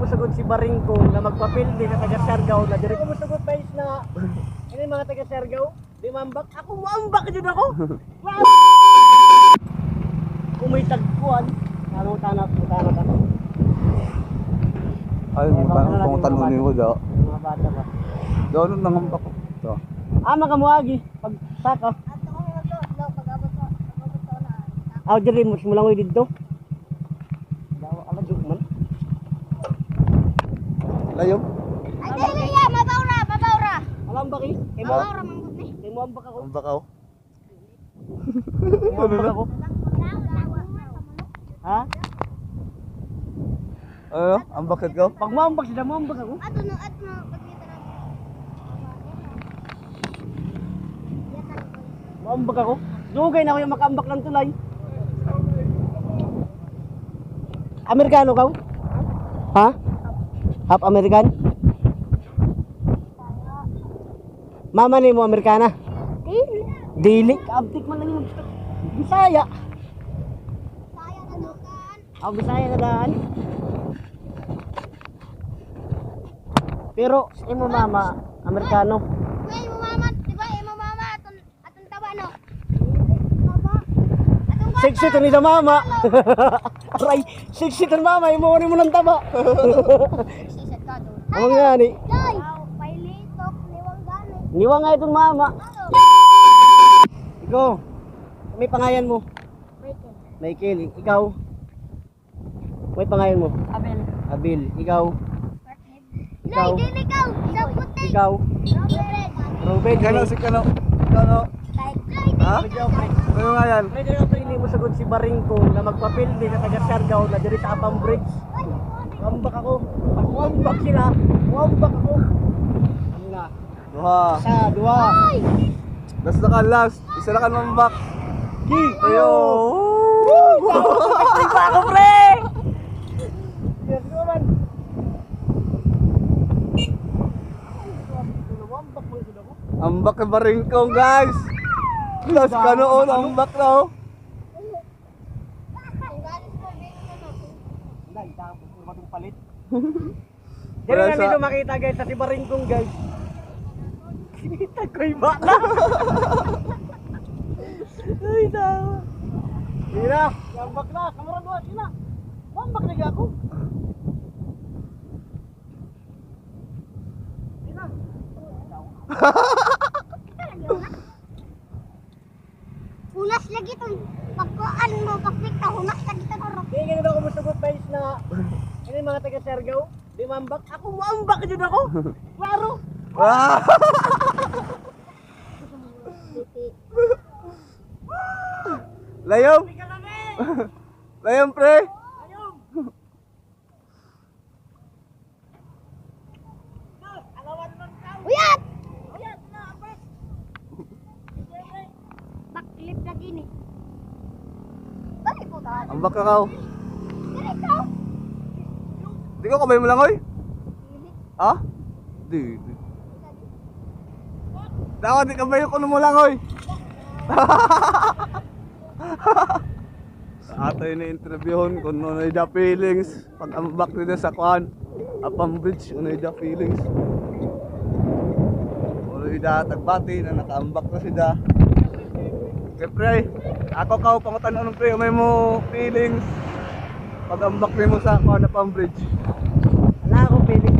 musugod si Baringko na magpapildi na taga Siargao na diri ko musugod pa is na ini mga taga Siargao di mambak ako mambak jud ako. Kumay tagkuan ano tanap tanap. Ay, kung tanunin ko daw. Mga bata ba. Doon nang hambak ko. Ito. Makamuagi pag saka. Aw diri mo simulang oy didto. Daw ala jug man. Layom. Ay, dili ya, mabawra. Alam ba kay? Mabawra manggod ni. Kay mo ambak ako. Hambak ako. Ambak ako. Ha? Ano? Hambak ko? Pag mo ambak sila mo ambak ako. Ato no pagkita na. Mo ambak ako. Dugay na ako yung makambak ng tulay. Amerikano ka? Ha? Half American? Mama ni mo Amerikana? Dili. Dili? Abtik man lang yung Bisaya. Saya na dukan. Bisaya na daan. Pero sa imo mama, Amerikano. Kuya mo mama, di ba? Mo mama aton taba no. Baba. Atong Sexy to ni sa mama. Aray, sexy to mama, imo ni mo ng taba. sisat ka do. Ang nga ni. Day. Pailitok liwang gani. Niwa nga itong mama. Ikaw, may pangalan mo. Michael, ikaw. May pangalan mo. Abel. Abil, ikaw. Nay, dili ka. Sa puti. Ikaw. Ruben, Kano si Kano? Kano? Ha? Ano nga yan? Pwede na hindi mo sagot si Baringko na magpapildi na taga Siargao na diri sa Apam Bridge. Wambak ako. Pag wambak sila, wambak ako. Ano na? Duha. Isa, dua. Last na ka, last. Isa na ka mambak. Gi! Ayo! Ay pa ako, pre! Yes, naman. Wambak mo sila ko. Ambak ka ba rin ko, guys? Last ka noon, ambak na oh. Dahil tapos ko matong palit. Diyan na dito makita guys sa si Baringkong guys. Kita ko iba na. Ay tawa. Mira, wambak na, kamarad mo sila. Wambak na ako. Sina. Hunas lagi tong pagkuan mo pagpikta hunas lagi tong oro. Di ganun ako musugot guys na ini mga taga Siargao, di mambak. Ako mambak jud ako. Klaro. Ah! Layom! Layom, pre! Ayun. Alawan man ka. Uyat! Ayun na, pre. Baklip lagi ni. Balik ko ka. Ambak ka kao. Dili ka. Di ko kamay mo lang, oy? Ha? Di. Dapat di kamay ko mo lang, oy? Sa ato yung na-interviewon kung ano yung feelings pag ambak nila sa kuhan Apam Bridge, ano yung feelings ano yung tagbati na nakaambak na sila. Okay, pre, ako kao pangutan anong pre, may mo feelings pag ambak mo sa kuhan Apam Bridge. Wala akong feeling.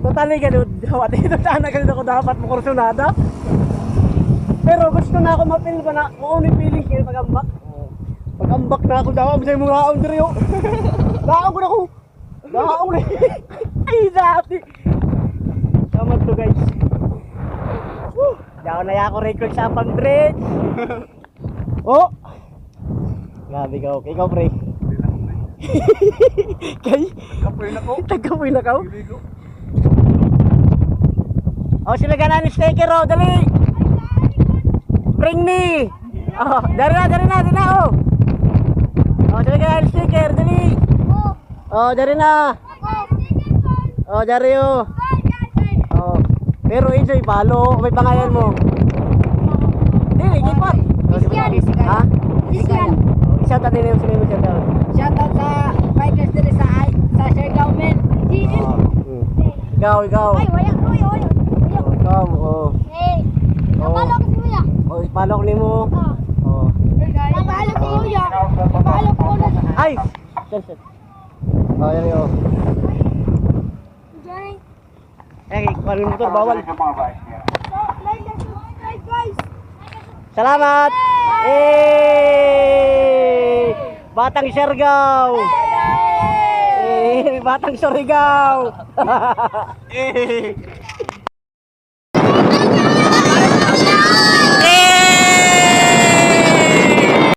Totally ganun. Dawat ito sana ganun ako dapat mo kursunada. Pero gusto na ako mapil ba na kung ano yung feeling kayo pag-ambak. Pag-ambak na ako daw, masay mga aon diri yo. Daon ko na ako. Daon na. Ay dati. Tama to guys. Daon na ako record sa Apam Bridge. Oh. Grabe ka okay. Ikaw pre. Kay Kapoy na ko. tagapoy na ka. Hindi ko. Oh, sila ganan ni sticker oh, dali. Bring me. Oh, dari na oh. Oh, sila ganan ni sticker, dali. Oh, dari na. Oh, dari oh. Oh. Pero enjoy palo, may pangalan mo. Dili, gipat. Christian. Ha? Christian. Shout out din yung sinimo shout out. Shoutout sa bikers dito sa Siargao men. ikaw. Ay, waya. Uy, uy. Uy. Ikaw, oh. Eh. Napalo ko si Kuya. Oh, ipalok ni mo. Ah. Oh. Napalo si Kuya. Napalo ko na. Ay! Set. Oh, yan yun. Diyan. Eh, kuhanin mo to, bawal. Like and subscribe, guys. Salamat! Eh! Batang Siargao! Eh, Batang Surigao! Eh!